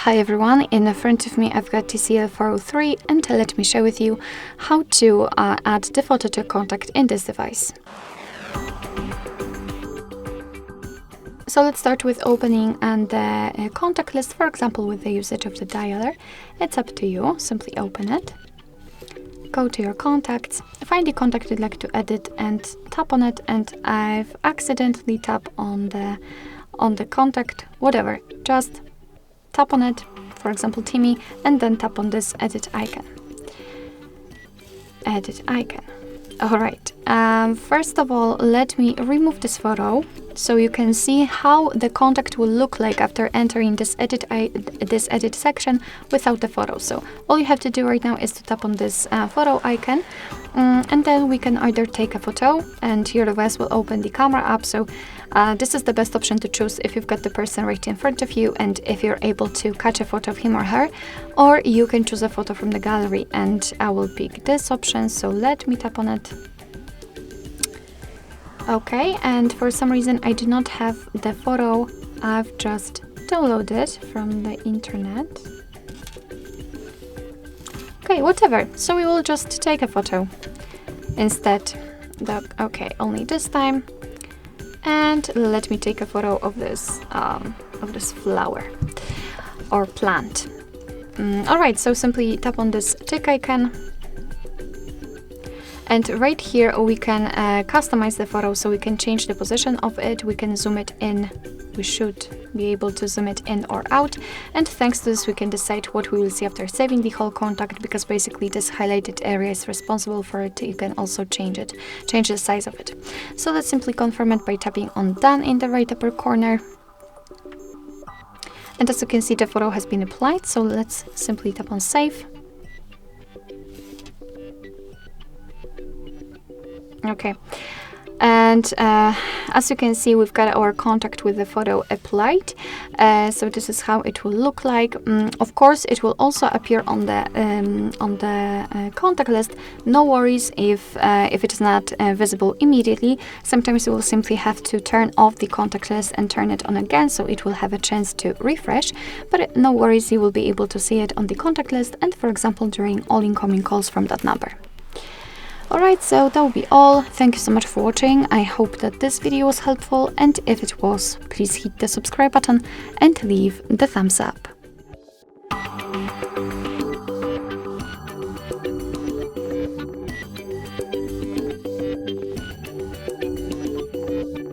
Hi everyone, in front of me I've got TCL 403 and let me share with you how to add the photo to contact in this device. So let's start with opening the contact list, for example with the usage of the dialer. It's up to you, simply open it. Go to your contacts, find the contact you'd like to edit and tap on it, and I've accidentally tapped on the contact, whatever, just tap on it, for example Timmy, and then tap on this edit icon. Alright, first of all, let me remove this photo so you can see how the contact will look like after entering this edit section without the photo. So all you have to do right now is to tap on this photo icon, and then we can either take a photo and your device will open the camera app. So this is the best option to choose if you've got the person right in front of you and if you're able to catch a photo of him or her, or you can choose a photo from the gallery, and I will pick this option. So let me tap on it. Okay, and for some reason I do not have the photo. I've just downloaded from the internet. Okay, whatever. So we will just take a photo instead. Okay, only this time. And let me take a photo of this flower or plant. Alright, so simply tap on this tick icon. And right here we can customize the photo, so we can change the position of it, we can zoom it in, we should be able to zoom it in or out, and thanks to this we can decide what we will see after saving the whole contact, because basically this highlighted area is responsible for it. You can also change the size of it. So let's simply confirm it by tapping on done in the right upper corner. And as you can see, the photo has been applied, so let's simply tap on save. Okay, and as you can see, we've got our contact with the photo applied. So this is how it will look like. Of course, it will also appear on the contact list. No worries if it is not visible immediately. Sometimes you will simply have to turn off the contact list and turn it on again, so it will have a chance to refresh. But no worries, you will be able to see it on the contact list and, for example, during all incoming calls from that number. Alright, so that will be all. Thank you so much for watching. I hope that this video was helpful, and if it was, please hit the subscribe button and leave the thumbs up.